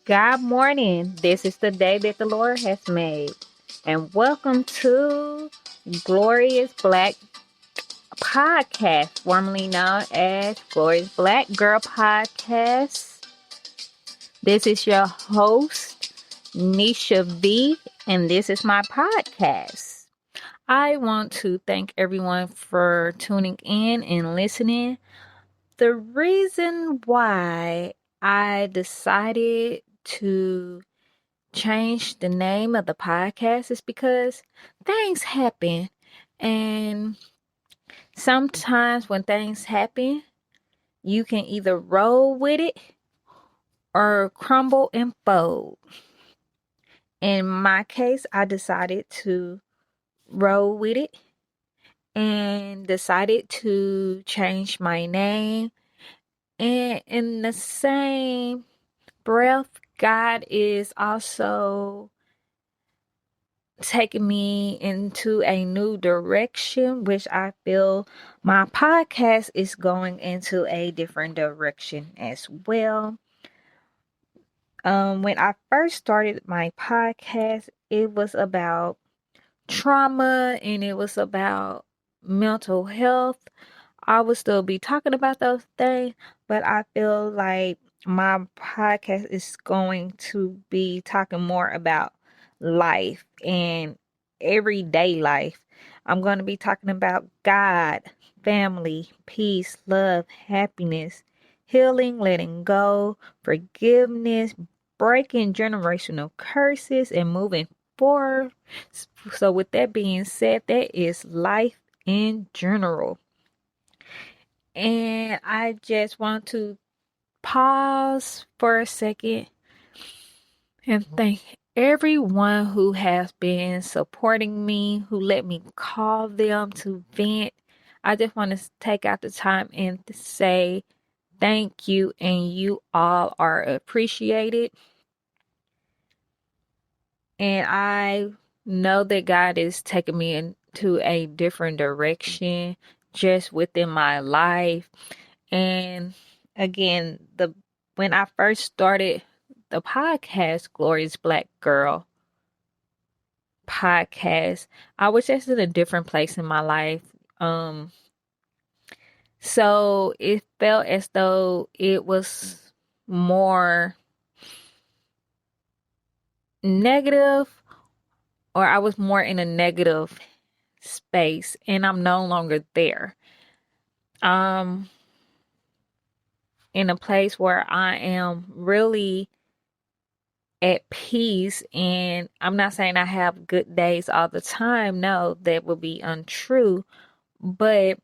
God morning. This is the day that the Lord has made. And welcome to Glorious Black Podcast, formerly known as Glorious Black Girl Podcast. This is your host, NISHAVEE, and this is my podcast. I want to thank everyone for tuning in and listening. The reason why I decided to change the name of the podcast is because things happen. And sometimes when things happen, you can either roll with it or crumble and fold. In my case, I decided to roll with it and decided to change my name. And in the same breath, God is also taking me into a new direction, which I feel my podcast is going into a different direction as well. When I first started my podcast, it was about trauma and it was about mental health. I will still be talking about those things, but I feel like my podcast is going to be talking more about life and everyday life. I'm going to be talking about God, family, peace, love, happiness, healing, letting go, forgiveness, breaking generational curses, and moving forward. So, with that being said, that is life in general. And I just want to pause for a second and thank everyone who has been supporting me, who let me call them to vent. I just want to take out the time and to say thank you, and you all are appreciated. And I know that God is taking me into a different direction just within my life. And again, when I first started the podcast, Glorious Black Girl podcast, I was just in a different place in my life. So it felt as though it was more negative, or I was more in a negative space, and I'm no longer there. In a place where I am really at peace, and I'm not saying I have good days all the time. No, that would be untrue. But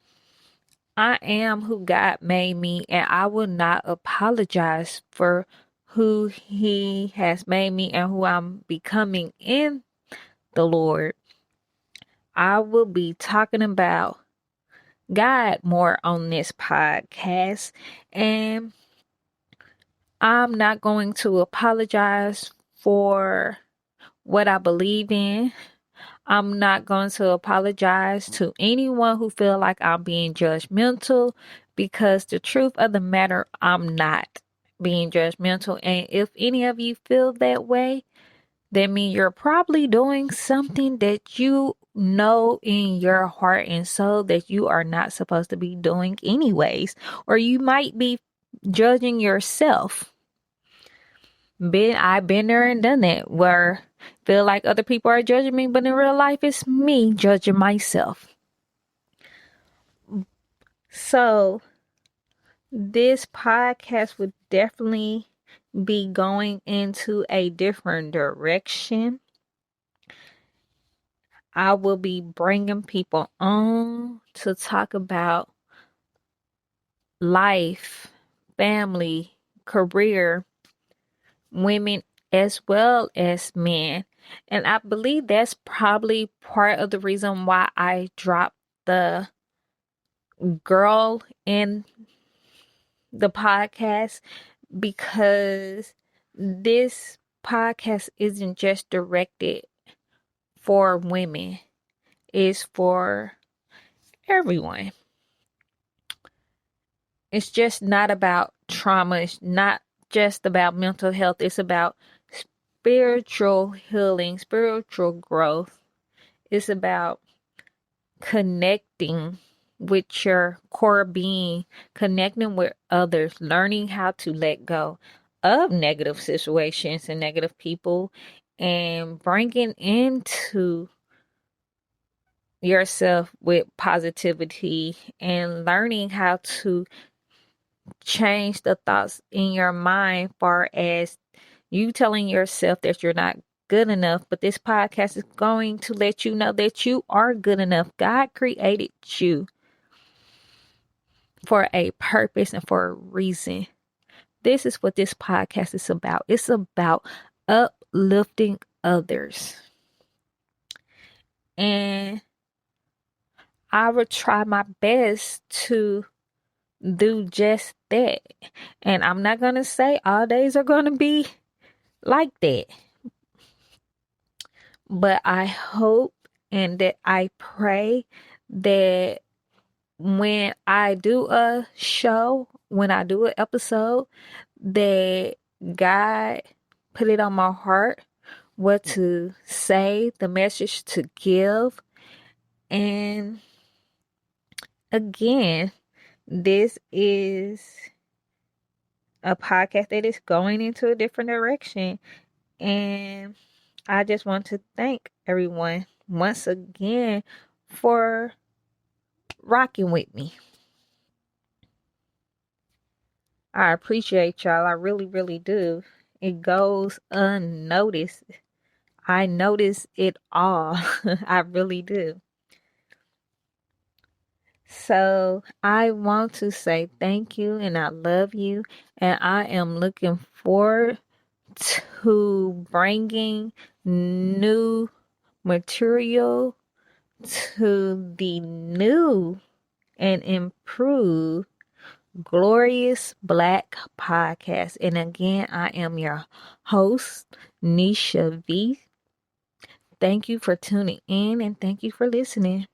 I am who God made me, and I will not apologize for who He has made me and who I'm becoming in the Lord. I will be talking about God more on this podcast, and I'm not going to apologize for what I believe in. I'm not going to apologize to anyone who feel like I'm being judgmental, because the truth of the matter, I'm not being judgmental. And if any of you feel that way, that means you're probably doing something that you know in your heart and soul that you are not supposed to be doing anyways. Or you might be judging yourself. I've been there and done that, where I feel like other people are judging me, but in real life it's me judging myself. So this podcast would definitely be going into a different direction. I will be bringing people on to talk about life, family, career, women as well as men. And I believe that's probably part of the reason why I dropped the girl in the podcast, because this podcast isn't just directed for women, it's for everyone. It's just not about trauma. It's not just about mental health. It's about spiritual healing, spiritual growth. It's about connecting with your core being, connecting with others, learning how to let go of negative situations and negative people, and bringing into yourself with positivity and learning how to change the thoughts in your mind far as you telling yourself that you're not good enough. But this podcast is going to let you know that you are good enough. God created you for a purpose and for a reason. This is what this podcast is about. It's about uplifting others. And I will try my best to do just that. And I'm not going to say all days are going to be like that. But I hope and that I pray that when I do a show, when I do an episode, that God put it on my heart what to say, the message to give. And again, this is a podcast that is going into a different direction. And I just want to thank everyone once again for rocking with me. I appreciate y'all. I really, really do. It goes unnoticed. I notice it all. I really do. So I want to say thank you and I love you. And I am looking forward to bringing new material to the new and improved Glorious Black Podcast. And again, I am your host, NISHAVEE. Thank you for tuning in and thank you for listening.